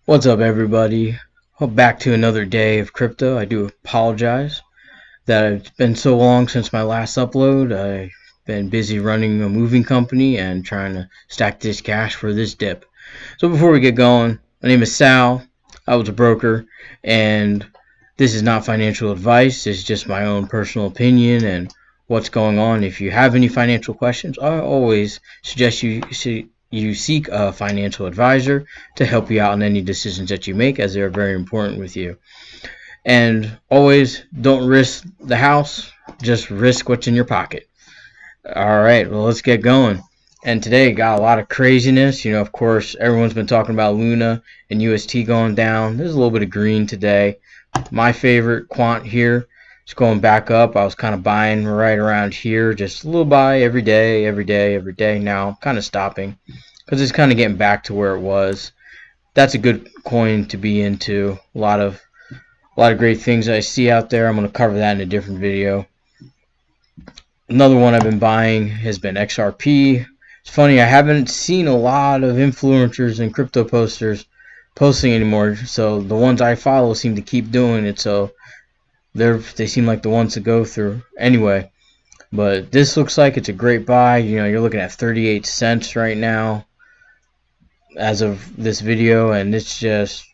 What's up, everybody? Well, back to another day of crypto. I do apologize that it's been so long since my last upload. I've been busy running a moving company and trying to stack this cash for this dip. So before we get going, my name is Sal. I was a broker, and this is not financial advice. It's just my own personal opinion and what's going on. If you have any financial questions, I always suggest you seek a financial advisor to help you out in any decisions that you make, as they are very important with you. And always don't risk the house, just risk what's in your pocket. All right, well, let's get going. And today got a lot of craziness. Of course, everyone's been talking about Luna and UST going down. There's a little bit of green today. My favorite quant here is going back up. I was kind of buying right around here, just a little buy every day, every day, every day. Now I'm kind of stopping because it's kind of getting back to where it was. That's a good coin to be into. A lot of great things I see out there. I'm going to cover that in a different video. Another one I've been buying has been XRP. It's funny, I haven't seen a lot of influencers and crypto posters posting anymore, so the ones I follow seem to keep doing it, so they seem like the ones to go through anyway. But this looks like it's a great buy. You're looking at 38 cents right now as of this video, and it's just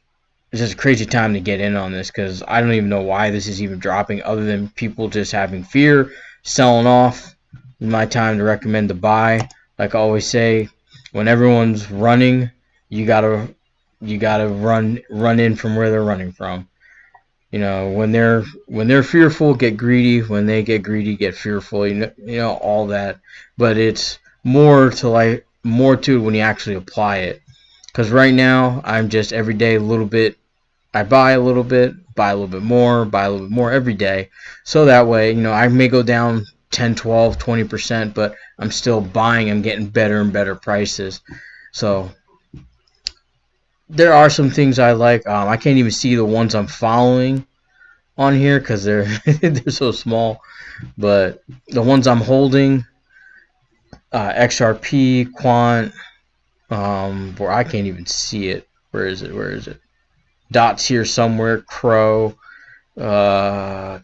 a crazy time to get in on this, because I don't even know why this is even dropping, other than people just having fear, selling off. My time to recommend to buy. Like I always say, when everyone's running, you gotta run in from where they're running from. When they're fearful, get greedy. When they get greedy, get fearful. All that. But it's more to it when you actually apply it. Because right now, I'm just every day a little bit. I buy a little bit, buy a little bit more, buy a little bit more every day. So that way, I may go down 10, 12, 20%, but I'm still buying. I'm getting better and better prices. So there are some things I like. I can't even see the ones I'm following on here because they're they're so small. But the ones I'm holding, XRP, Quant, where I can't even see it. Where is it? Where is it? Dots here somewhere. Crow. Oh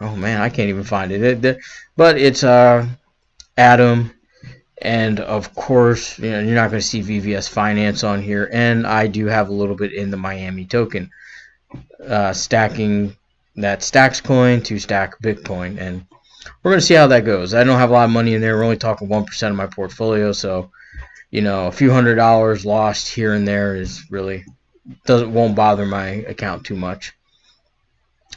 man, I can't even find it. But it's Atom, and of course, you're not going to see VVS Finance on here. And I do have a little bit in the Miami token, stacking that Stacks coin to stack Bitcoin, and we're going to see how that goes. I don't have a lot of money in there. We're only talking 1% of my portfolio, so a few $100s lost here and there is really won't bother my account too much.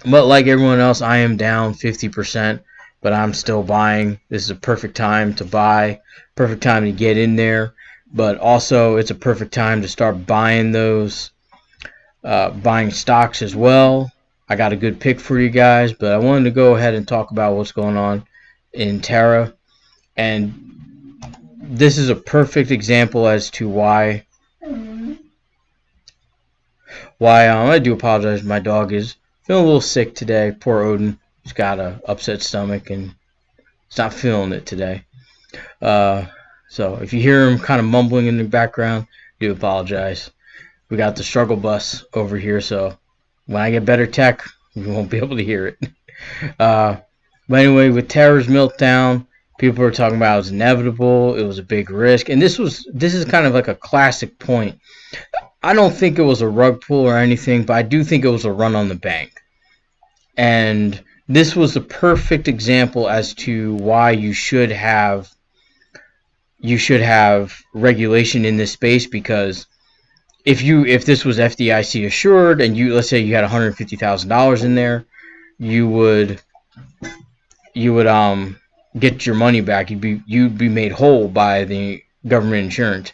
But like everyone else, I am down 50%, but I'm still buying. This is a perfect time to buy, perfect time to get in there, but also it's a perfect time to start buying buying stocks as well. I got a good pick for you guys, but I wanted to go ahead and talk about what's going on in Terra. And this is a perfect example as to why I do apologize. My dog is feeling a little sick today. Poor Odin. He's got a upset stomach and he's not feeling it today. So if you hear him kind of mumbling in the background, I do apologize. We got the struggle bus over here, so when I get better tech, you won't be able to hear it. But anyway, with Terra's meltdown, people were talking about it was inevitable. It was a big risk, and this is kind of like a classic point. I don't think it was a rug pull or anything, but I do think it was a run on the bank. And this was the perfect example as to why you should have regulation in this space, because if this was FDIC assured and let's say you had $150,000 in there, you would get your money back. You'd be made whole by the government insurance.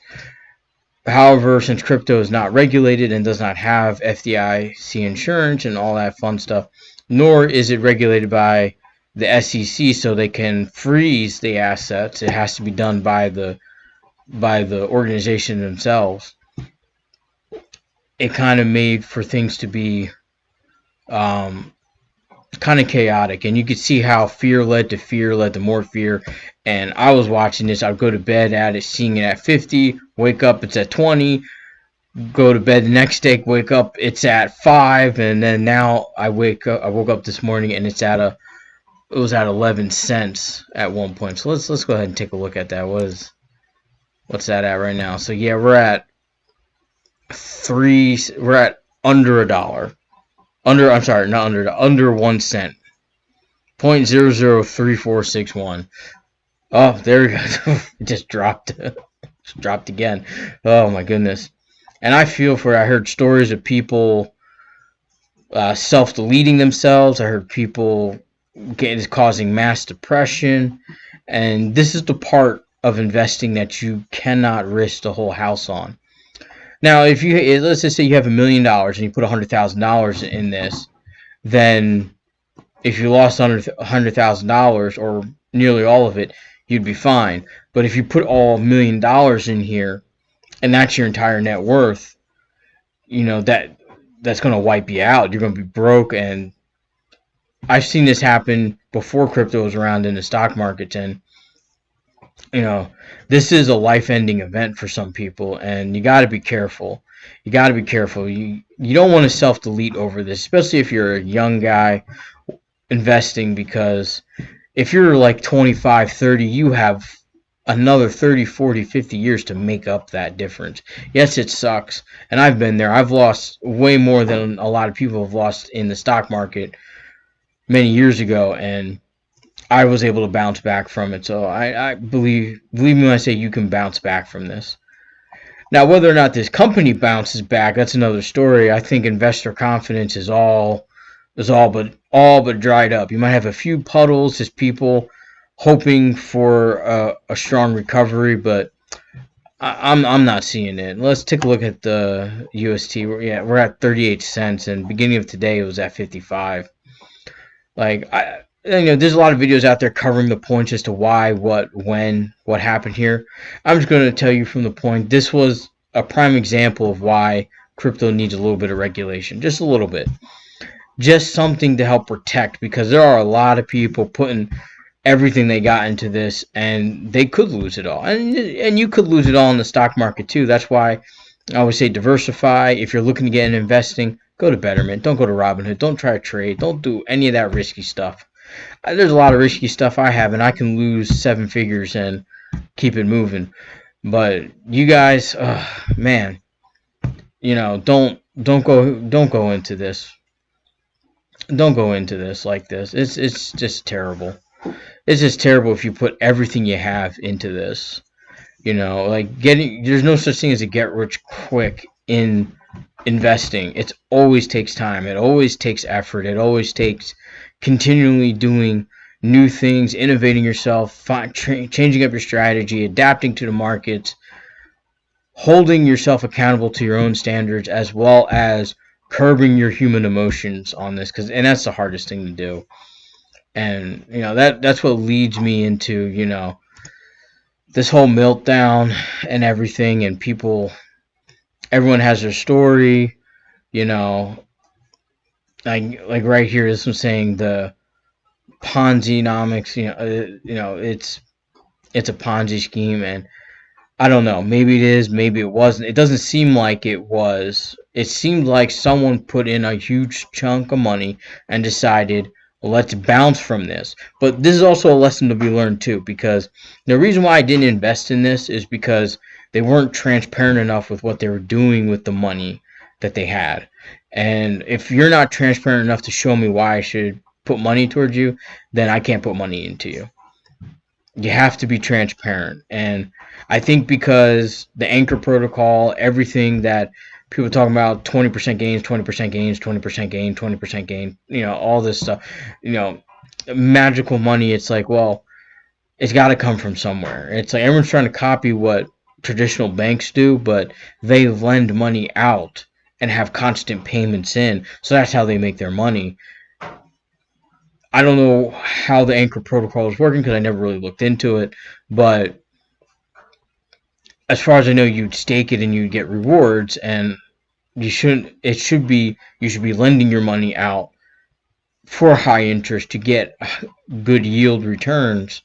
However, since crypto is not regulated and does not have FDIC insurance and all that fun stuff, nor is it regulated by the SEC so they can freeze the assets, it has to be done by the organization themselves. It kind of made for things to be kind of chaotic, and you could see how fear led to more fear. And I was watching this. I'd go to bed at it, seeing it at 50, wake up, it's at 20, go to bed the next day, wake up, it's at 5, and then now I woke up this morning and it was at 11 cents at one point. So let's go ahead and take a look at that. What's that at right now? So yeah, we're at under a dollar. I'm sorry, not under 1 cent. 0.003461. Oh, there we go. It just dropped. Just dropped again. Oh my goodness. And I feel for it. I heard stories of people self-deleting themselves. I heard people causing mass depression. And this is the part of investing that you cannot risk the whole house on. Now, if you let's just say you have $1,000,000 and you put $100,000 in this, then if you lost $100,000 or nearly all of it, you'd be fine. But if you put all $1,000,000 in here and that's your entire net worth, that's going to wipe you out. You're going to be broke. And I've seen this happen before crypto was around in the stock markets, and you know this is a life-ending event for some people, and you got to be careful. You don't want to self-delete over this, especially if you're a young guy investing, because if you're like 25, 30, you have another 30, 40, 50 years to make up that difference. Yes, it sucks. And I've been there. I've lost way more than a lot of people have lost in the stock market many years ago, and I was able to bounce back from it. So I believe me when I say you can bounce back from this. Now, whether or not this company bounces back, that's another story. I think investor confidence is all but dried up. You might have a few puddles, just people hoping for a strong recovery, but I'm not seeing it. Let's take a look at the UST. We're at 38 cents, and beginning of today it was at 55. There's a lot of videos out there covering the points as to why, what, when, what happened here. I'm just going to tell you from the point. This was a prime example of why crypto needs a little bit of regulation, just a little bit, just something to help protect, because there are a lot of people putting everything they got into this, and they could lose it all, and you could lose it all in the stock market too. That's why I always say diversify. If you're looking to get into investing, go to Betterment. Don't go to Robinhood. Don't try to trade. Don't do any of that risky stuff. There's a lot of risky stuff I have, and I can lose 7 figures and keep it moving. But you guys, man, don't go into this. Don't go into this like this. It's just terrible. It's just terrible if you put everything you have into this. There's no such thing as a get rich quick in investing. It always takes time. It always takes effort. It always takes continually doing new things, innovating yourself, changing up your strategy, adapting to the markets, holding yourself accountable to your own standards, as well as curbing your human emotions on this, and that's the hardest thing to do. And that's what leads me into this whole meltdown and everything. And everyone has their story. Like right here, this one's saying the Ponzi-nomics. It's a Ponzi scheme, and I don't know. Maybe it is, maybe it wasn't. It doesn't seem like it was. It seemed like someone put in a huge chunk of money and decided, well, let's bounce from this. But this is also a lesson to be learned too, because the reason why I didn't invest in this is because they weren't transparent enough with what they were doing with the money that they had. And if you're not transparent enough to show me why I should put money towards you, then I can't put money into you. You have to be transparent. And I think because the Anchor protocol, everything that people talking about, 20% gains, 20% gains, 20% gain, 20% gain, all this stuff, magical money, it's like, well, it's got to come from somewhere. It's like everyone's trying to copy what traditional banks do, but they lend money out and have constant payments in. So that's how they make their money. I don't know how the Anchor protocol is working because I never really looked into it, but as far as I know, you'd stake it and you'd get rewards, and you should be lending your money out for high interest to get good yield returns,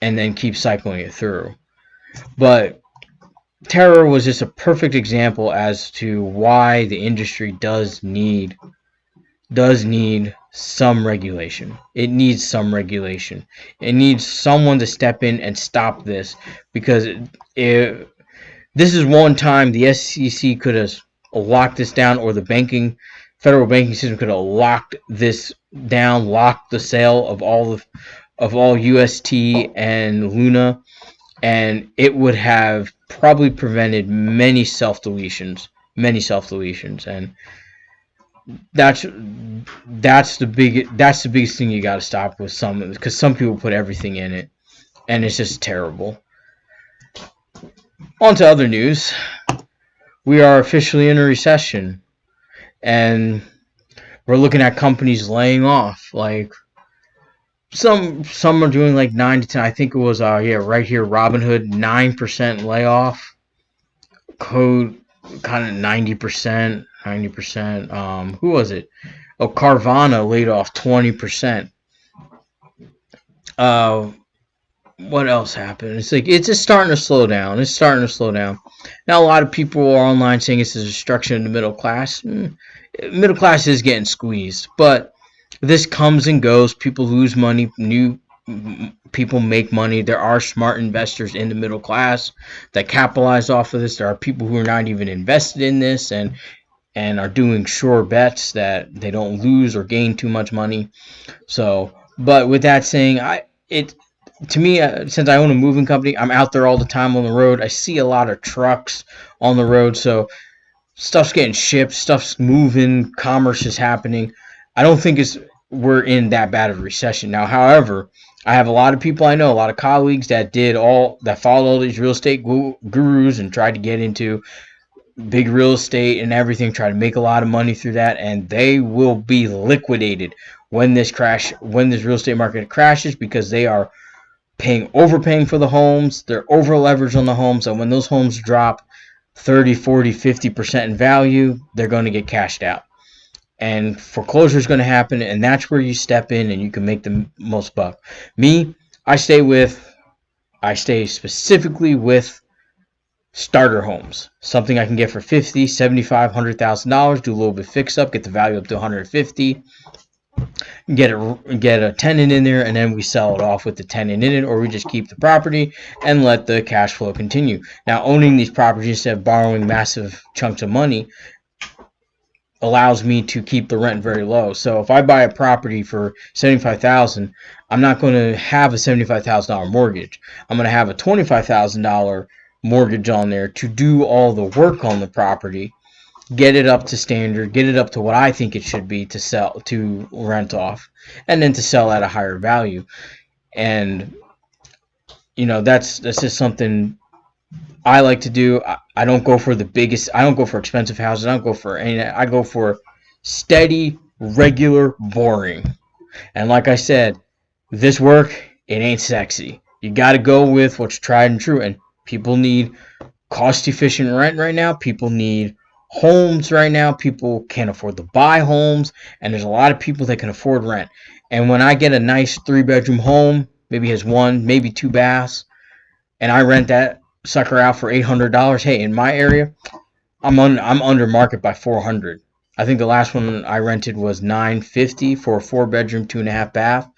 and then keep cycling it through. But Terror was just a perfect example as to why the industry does need some regulation. It needs some regulation. It needs someone to step in and stop this, because this is one time the SEC could have locked this down, or the federal banking system could have locked this down, locked the sale of all UST and Luna, and it would have probably prevented many self deletions, and that's that's the biggest thing you got to stop with some, because some people put everything in it, and it's just terrible. On to other news. We are officially in a recession, and we're looking at companies laying off. Like some are doing like 9 to 10. I think it was right here, Robinhood, 9% layoff. Code kind of 90%, 90%. Who was it? Oh, Carvana laid off 20%. Uh, what else happened? It's like it's just starting to slow down. It's starting to slow down. Now a lot of people are online saying it's a destruction of the middle class. Middle class is getting squeezed, but this comes and goes. People lose money. New people make money. There are smart investors in the middle class that capitalize off of this. There are people who are not even invested in this, and are doing sure bets that they don't lose or gain too much money. So, but with that saying, it to me, since I own a moving company, I'm out there all the time on the road. I see a lot of trucks on the road, so stuff's getting shipped, stuff's moving, commerce is happening. I don't think we're in that bad of a recession now. However, I have a lot of people I know, a lot of colleagues that followed all these real estate gurus and tried to get into big real estate and everything, try to make a lot of money through that, and they will be liquidated when this real estate market crashes, because they are overpaying for the homes. They're over leveraged on the homes, and when those homes drop 30, 40, 50% in value, they're going to get cashed out. And foreclosure is going to happen, and that's where you step in and you can make the most buck. Me, I stay specifically with starter homes, something I can get for 50, 75, $100,000, do a little bit fix up, get the value up to 150, get a tenant in there, and then we sell it off with the tenant in it, or we just keep the property and let the cash flow continue. Now, owning these properties instead of borrowing massive chunks of money allows me to keep the rent very low. So if I buy a property for $75,000, I'm not going to have a $75,000 mortgage. I'm going to have a $25,000 mortgage on there to do all the work on the property, get it up to standard, get it up to what I think it should be to rent off, and then to sell at a higher value. And that's just something I like to do. I don't go for the biggest. I don't go for expensive houses. I don't go for any. I go for steady, regular, boring. And like I said, this work, it ain't sexy. You got to go with what's tried and true. And people need cost efficient rent right now. People need homes right now. People can't afford to buy homes, and there's a lot of people that can afford rent. And when I get a nice 3-bedroom home, maybe has one, maybe 2 baths, and I rent that sucker out for $800, hey, in my area, I'm under market by 400. I think the last one I rented was $950 for a 4-bedroom, 2.5 bath.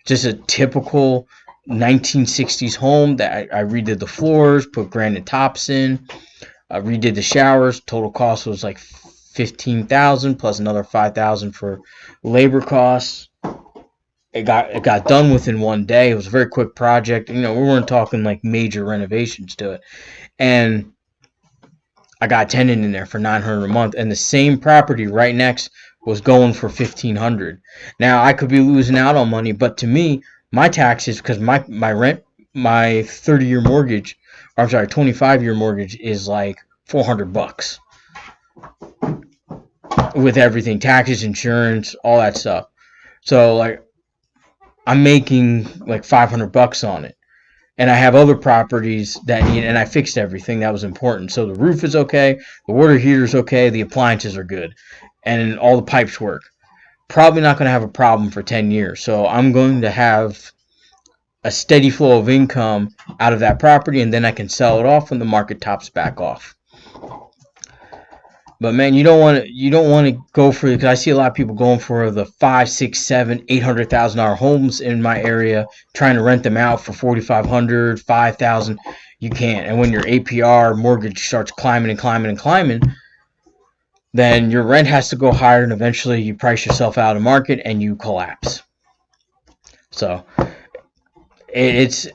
Just a typical 1960s home that I redid the floors, put granite tops in, redid the showers. Total cost was like $15,000 plus another $5,000 for labor costs. It got done within one day. It was a very quick project. We weren't talking like major renovations to it, and I got a tenant in there for $900 a month, and the same property right next was going for $1,500. Now I could be losing out on money, but to me, my taxes, because my rent, my 30-year mortgage, or I'm sorry, 25-year mortgage is like $400 with everything, taxes, insurance, all that stuff. So like I'm making like $500 on it. And I have other properties that need, and I fixed everything that was important. So the roof is okay, the water heater is okay, the appliances are good, and all the pipes work. Probably not going to have a problem for 10 years. So I'm going to have a steady flow of income out of that property, and then I can sell it off when the market tops back off. But man, you don't want to go for it, because I see a lot of people going for the 5, 6, 7, $800,000 homes in my area, trying to rent them out for 4,500, 5,000. You can't. And when your APR mortgage starts climbing and climbing and climbing, then your rent has to go higher, and eventually you price yourself out of the market and you collapse. So it's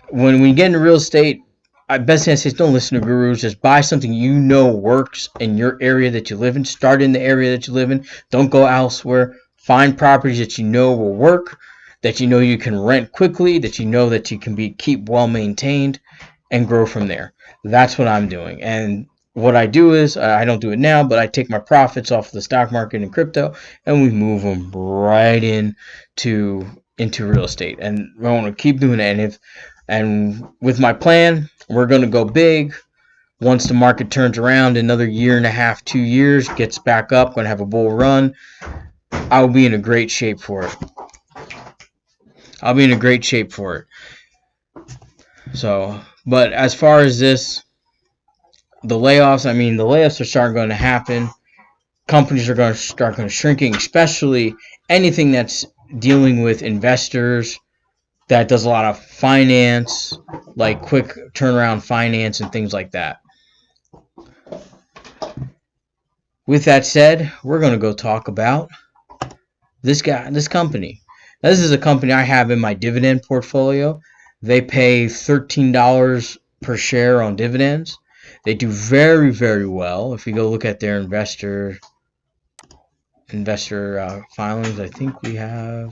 when we get into real estate, best thing I say is don't listen to gurus. Just buy something you know works in your area that you live in. Start in the area that you live in. Don't go elsewhere. Find properties that you know will work, that you know you can rent quickly, that you know that you can keep well maintained, and grow from there. That's what I'm doing. And what I do is, I don't do it now, but I take my profits off the stock market and crypto, and we move them right into real estate. And I want to keep doing that. And with my plan, we're going to go big. Once the market turns around, another year and a half, 2 years, gets back up, going to have a bull run, I'll be in a great shape for it. So, but as far as the layoffs, I mean, the layoffs are starting going to happen. Companies are going to start shrinking, especially anything that's dealing with investors, that does a lot of finance, like quick turnaround finance and things like that. With that said, we're going to go talk about this company. Now, this is a company I have in my dividend portfolio. They pay $13 per share on dividends. They do very, very well. If you go look at their investor filings, I think we got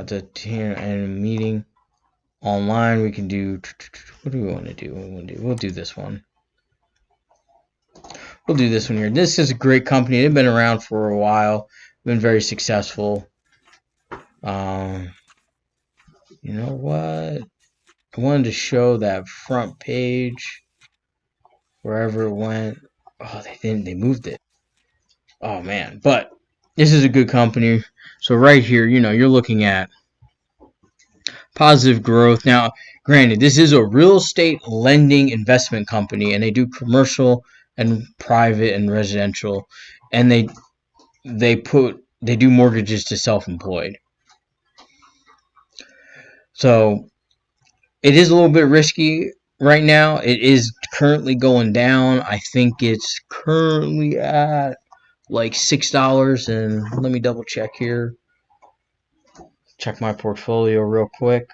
the and meeting online. We can do, what do we want to do? We'll do this one. We'll do this one here. This is a great company. They've been around for a while. Been very successful. You know what? I wanted to show that front page wherever it went. Oh, they didn't. They moved it. Oh man, but this is a good company. So right here, you're looking at positive growth. Now, granted, this is a real estate lending investment company, and they do commercial and private and residential, and they do mortgages to self-employed. So it is a little bit risky right now. It is currently going down. I think it's currently at like $6. And let me double check here. Check my portfolio real quick.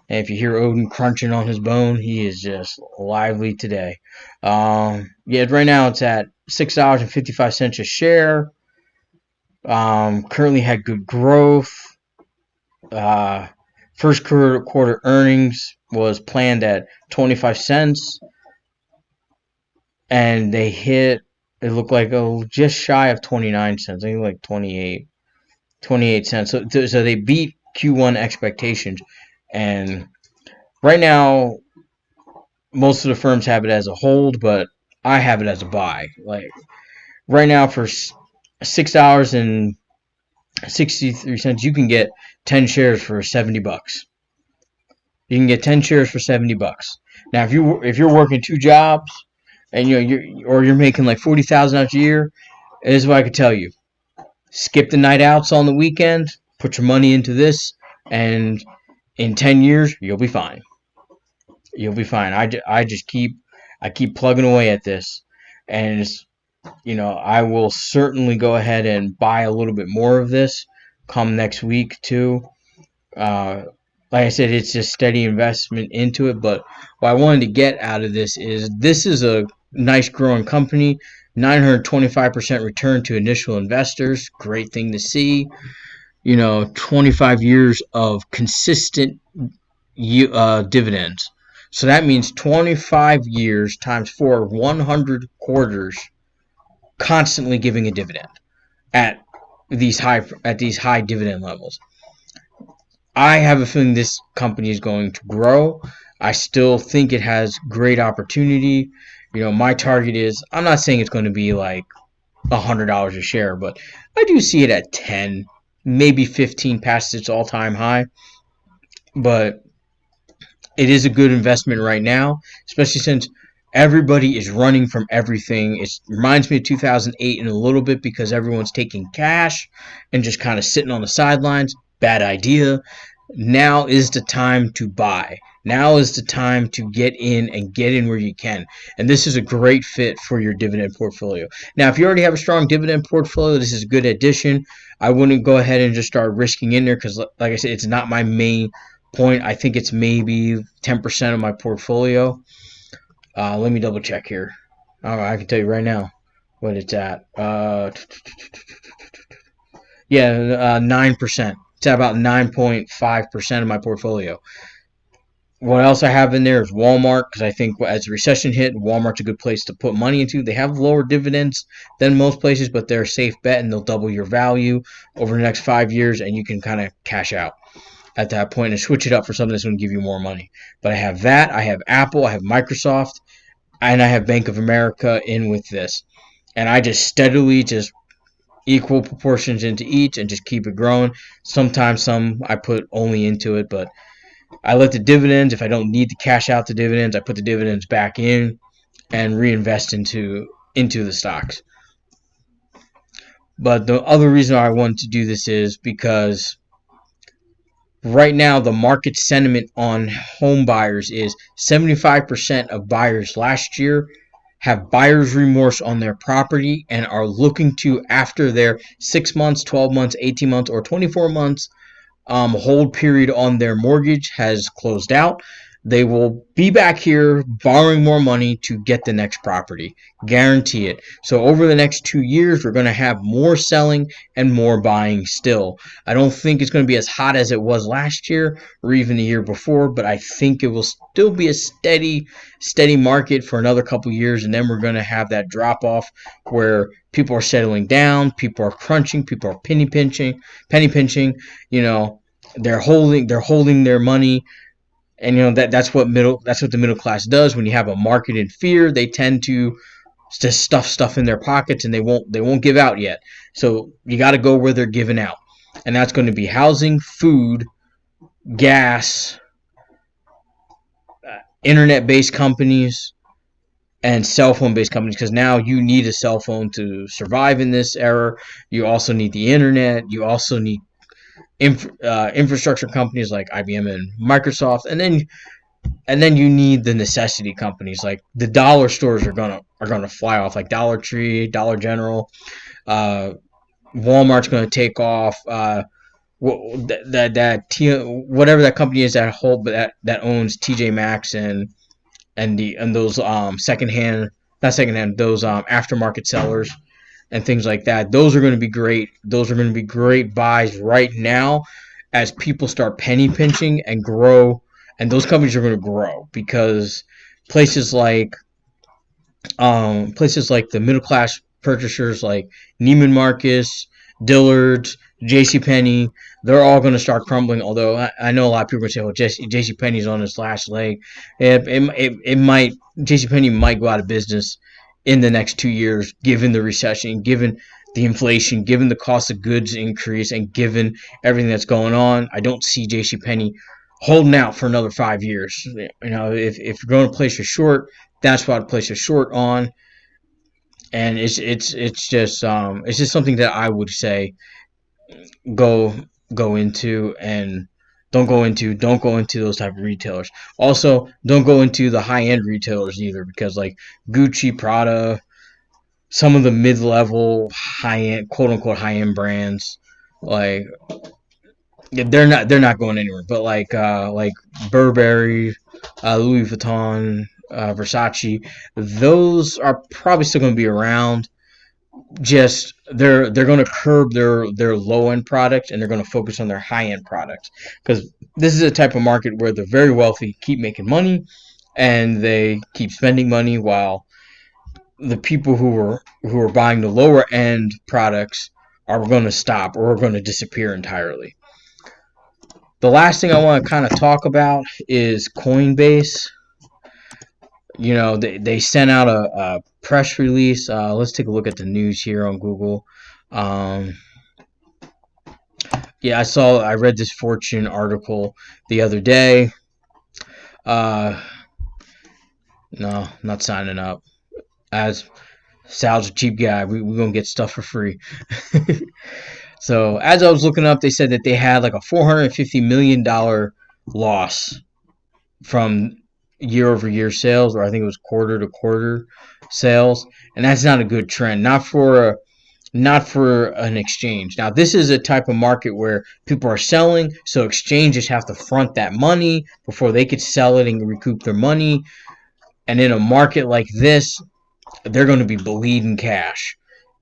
And if you hear Odin crunching on his bone, he is just lively today. Yeah, right now it's at $6.55 a share. Currently had good growth. First quarter earnings was planned at 25 cents, and they hit, it looked like just shy of 29 cents. I think like 28 cents. So they beat Q1 expectations, and right now most of the firms have it as a hold, but I have it as a buy. Like right now for $6.63, you can get 10 shares for $70. You can get 10 shares for $70. Now, if you're working two jobs, and you're making like 40,000 a year, this is what I could tell you: skip the night outs on the weekend, put your money into this, and in 10 years you'll be fine. You'll be fine. I keep plugging away at this, and I will certainly go ahead and buy a little bit more of this come next week too. Like I said, it's just steady investment into it. But what I wanted to get out of this is a nice growing company, 925% return to initial investors. Great thing to see. 25 years of consistent dividends. So that means 25 years times 4, 100 quarters, constantly giving a dividend at these high dividend levels. I have a feeling this company is going to grow. I still think it has great opportunity. My target is, I'm not saying it's going to be like $100 a share, but I do see it at 10. maybe 15 past its all-time high, but it is a good investment right now, especially since everybody is running from everything. It reminds me of 2008 in a little bit because everyone's taking cash and just kind of sitting on the sidelines. Bad idea. Now is the time to buy. Now is the time to get in and get in where you can. And this is a great fit for your dividend portfolio. Now, if you already have a strong dividend portfolio, this is a good addition. I wouldn't go ahead and just start risking in there because, like I said, it's not my main point. I think it's maybe 10% of my portfolio. Let me double check here. I can tell you right now what it's at. Yeah, 9%. It's at about 9.5% of my portfolio. What else I have in there is Walmart because I think as the recession hit, Walmart's a good place to put money into. They have lower dividends than most places, but they're a safe bet and they'll double your value over the next 5 years, and you can kind of cash out at that point and switch it up for something that's going to give you more money. But I have that, I have Apple, I have Microsoft, and I have Bank of America in with this. And I just steadily just equal proportions into each and just keep it growing. Sometimes some I put only into it, but I let the dividends, if I don't need to cash out the dividends, I put the dividends back in and reinvest into the stocks. But the other reason I wanted to do this is because right now the market sentiment on home buyers is 75% of buyers last year have buyer's remorse on their property and are looking to, after their 6 months, 12 months, 18 months, or 24 months hold period on their mortgage has closed out, they will be back here borrowing more money to get the next property. Guarantee it. So over the next 2 years, we're going to have more selling and more buying still. I don't think it's going to be as hot as it was last year or even the year before, but I think it will still be a steady market for another couple years, and then we're going to have that drop off where people are settling down, people are crunching, people are penny pinching, you know, they're holding their money, and that's what the middle class does. When you have a market in fear, they tend to just stuff in their pockets, and they won't give out yet. So you got to go where they're giving out, and that's going to be housing, food, gas, internet-based companies, and cell phone-based companies, because now you need a cell phone to survive in this era. You also need the internet. You also need infrastructure companies like IBM and Microsoft, and then you need the necessity companies like the dollar stores are gonna fly off, like Dollar Tree, Dollar General, uh, Walmart's gonna take off. Whatever that company is that owns TJ Maxx and those secondhand, not secondhand, those aftermarket sellers and things like that. Those are going to be great. Those are going to be great buys right now as people start penny pinching and grow. And those companies are going to grow because places like the middle class purchasers like Neiman Marcus, Dillard's, J.C. Penney, they're all going to start crumbling. Although I know a lot of people are going to say, "Well, J.C. Penney's on its last leg." It might, J.C. Penney might go out of business in the next 2 years, given the recession, given the inflation, given the cost of goods increase, and given everything that's going on. I don't see J.C. Penney holding out for another 5 years. If you're going to place a short, that's what I'd place a short on, and it's just something that I would say go go into, and don't go into those type of retailers. Also, don't go into the high end retailers either, because like Gucci, Prada, some of the mid level high end, quote unquote high end brands, like they're not going anywhere. But like Burberry, Louis Vuitton, Versace, those are probably still going to be around. Just they're going to curb their low end products, and they're going to focus on their high end products, because this is a type of market where the very wealthy keep making money and they keep spending money, while the people who are buying the lower end products are going to stop or are going to disappear entirely. The last thing I want to kind of talk about is Coinbase. They sent out a press release. Let's take a look at the news here on Google. Um, Yeah, I read this Fortune article the other day. Uh, no, not signing up. As Sal's a cheap guy, we're gonna get stuff for free. So as I was looking up, they said that they had like a $450 million loss from year over year sales, or I think it was quarter to quarter sales, and that's not a good trend. Not for an exchange. Now, this is a type of market where people are selling, so exchanges have to front that money before they could sell it and recoup their money. And in a market like this, they're going to be bleeding cash.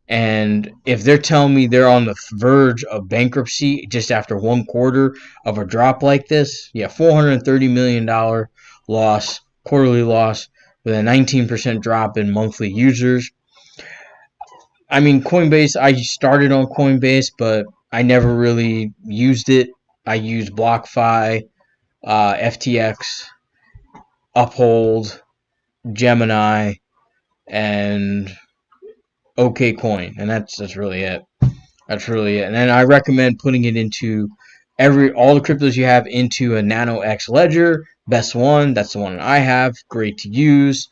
And if they're telling me they're on the verge of bankruptcy just after one quarter of a drop like this, yeah, $430 million loss, quarterly loss, with a 19% drop in monthly users. I mean, Coinbase, I started on Coinbase, but I never really used it. I used BlockFi, FTX, Uphold, Gemini, and OKCoin, and that's really it. That's really it. And then I recommend putting it into all the cryptos you have into a Nano X ledger. Best one. That's the one I have. Great to use.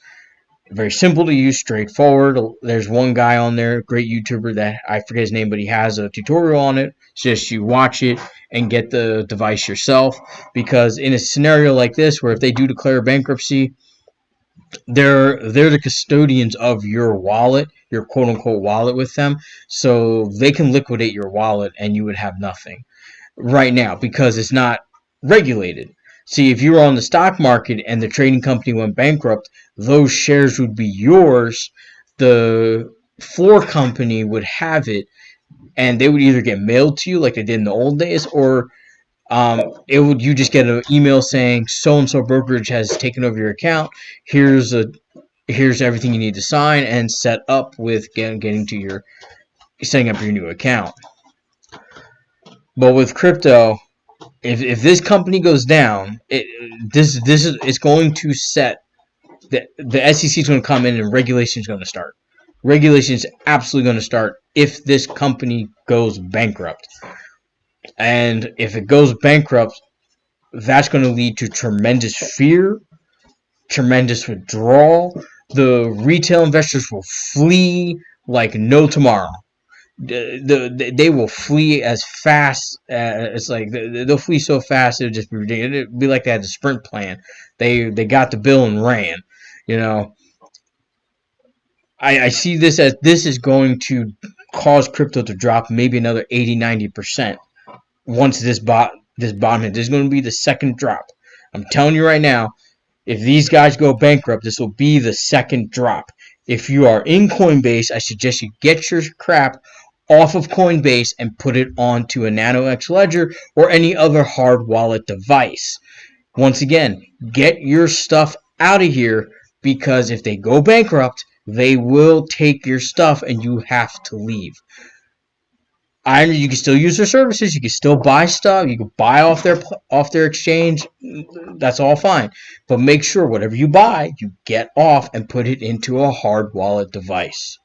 Very simple to use, straightforward. There's one guy on there, great YouTuber that I forget his name, but he has a tutorial on it. It's just you watch it and get the device yourself. Because in a scenario like this, where if they do declare bankruptcy, they're the custodians of your wallet, your quote unquote wallet with them. So they can liquidate your wallet and you would have nothing right now because it's not regulated. See, if you were on the stock market and the trading company went bankrupt, those shares would be yours. The floor company would have it, and they would either get mailed to you like they did in the old days, or it would you just get an email saying so and so brokerage has taken over your account. Here's everything you need to sign and set up with getting to your setting up your new account. But with crypto, if this company goes down, this is it's going to set the SEC is going to come in and regulation is going to start. Regulation is absolutely going to start if this company goes bankrupt. And if it goes bankrupt, that's going to lead to tremendous fear, tremendous withdrawal. The retail investors will flee like no tomorrow. They will flee as fast as like they'll flee so fast it'll just be ridiculous. It'll be like they had a sprint plan. They got the bill and ran. You know, I see this is going to cause crypto to drop maybe another 80-90% once this bottom hit. This is going to be the second drop. I'm telling you right now, if these guys go bankrupt, this will be the second drop. If you are in Coinbase, I suggest you get your crap off of Coinbase and put it onto a Nano X Ledger or any other hard wallet device. Once again, get your stuff out of here because if they go bankrupt, they will take your stuff and you have to leave. You can still use their services. You can still buy stuff. You can buy off their exchange. That's all fine. But make sure whatever you buy, you get off and put it into a hard wallet device.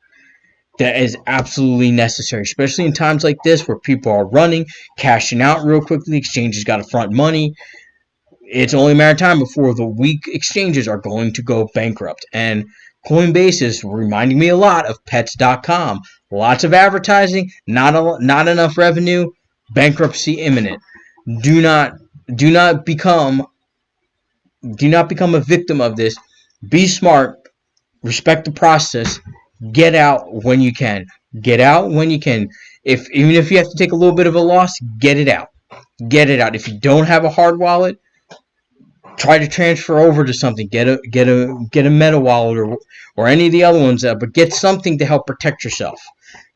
That is absolutely necessary, especially in times like this where people are running, cashing out real quickly. Exchanges got to front money. It's only a matter of time before the weak exchanges are going to go bankrupt. And Coinbase is reminding me a lot of Pets.com. Lots of advertising, not enough revenue, bankruptcy imminent. Do not do not become a victim of this. Be smart, respect the process, get out when you can. Get out when you can. Even if you have to take a little bit of a loss, get it out. Get it out. If you don't have a hard wallet, try to transfer over to something. Get a meta wallet or any of the other ones, but get something to help protect yourself.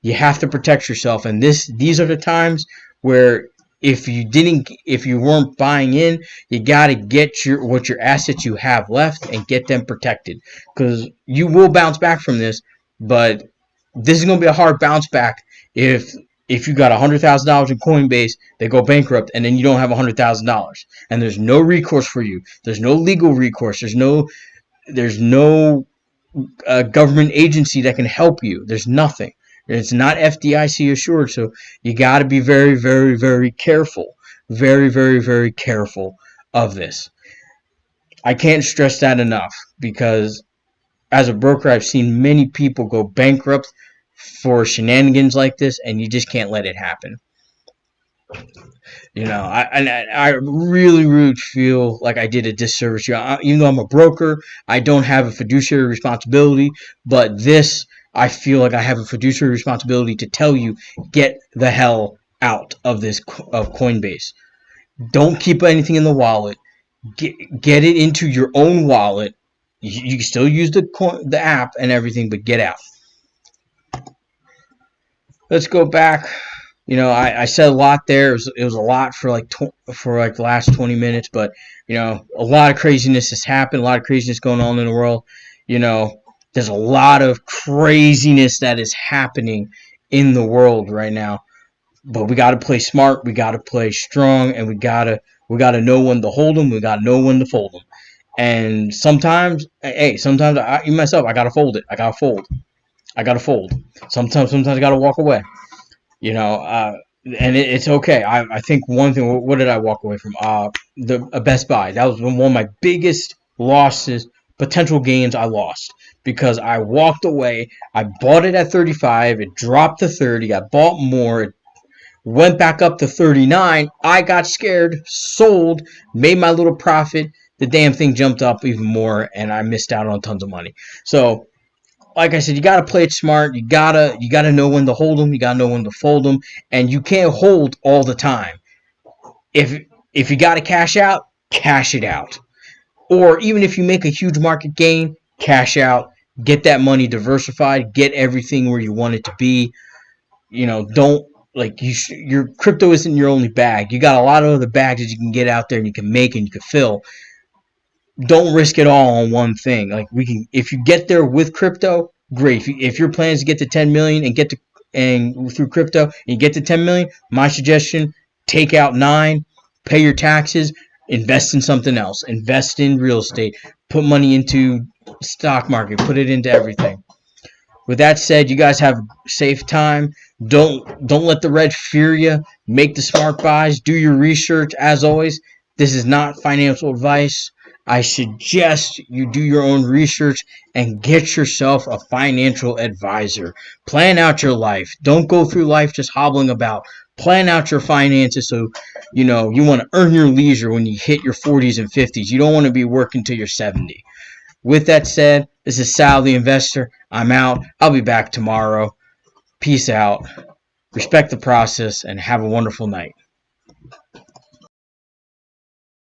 You have to protect yourself, and these are the times where if you weren't buying in, you got to get your assets you have left and get them protected because you will bounce back from this, but this is going to be a hard bounce back if you got $100,000 in Coinbase, they go bankrupt, and then you don't have $100,000, and there's no recourse for you. There's no legal recourse. There's no government agency that can help you. There's nothing. It's not FDIC assured, so you got to be very, very, very careful. Very, very, very careful of this. I can't stress that enough because as a broker, I've seen many people go bankrupt for shenanigans like this, and you just can't let it happen. I really, really feel like I did a disservice here. Even though I'm a broker, I don't have a fiduciary responsibility, but this, I feel like I have a fiduciary responsibility to tell you, get the hell out of Coinbase. Don't keep anything in the wallet. Get it into your own wallet. You can still use the app and everything, but get out. Let's go back. I said a lot there. It was a lot for the last 20 minutes, but a lot of craziness has happened. A lot of craziness going on in the world. There's a lot of craziness that is happening in the world right now. But we got to play smart. We got to play strong, and we gotta know when to hold them. We got to know when to fold them. And sometimes I myself, I gotta fold it. I gotta fold. Sometimes I gotta walk away. You know, and it's okay. I think one thing. What did I walk away from? The Best Buy. That was one of my biggest losses, potential gains. I lost because I walked away. I bought it at 35. It dropped to 30. I bought more. It went back up to 39. I got scared, sold, made my little profit. The damn thing jumped up even more, and I missed out on tons of money. So like I said, you gotta play it smart. You gotta know when to hold them. You gotta know when to fold them, and you can't hold all the time. If you gotta cash out, cash it out. Or even if you make a huge market gain, cash out. Get that money diversified. Get everything where you want it to be. Don't your crypto isn't your only bag. You got a lot of other bags that you can get out there and you can make and you can fill. Don't risk it all on one thing. If you get there with crypto, great. If your plan is to get to 10 million and through crypto and you get to 10 million, my suggestion: take out 9, pay your taxes, invest in something else, invest in real estate, put money into stock market, put it into everything. With that said, you guys have a safe time. Don't let the red fear you. Make the smart buys. Do your research. As always, this is not financial advice. I suggest you do your own research and get yourself a financial advisor. Plan out your life. Don't go through life just hobbling about. Plan out your finances so you want to earn your leisure when you hit your 40s and 50s. You don't want to be working till you're 70. With that said, this is Sal the Investor. I'm out. I'll be back tomorrow. Peace out. Respect the process and have a wonderful night.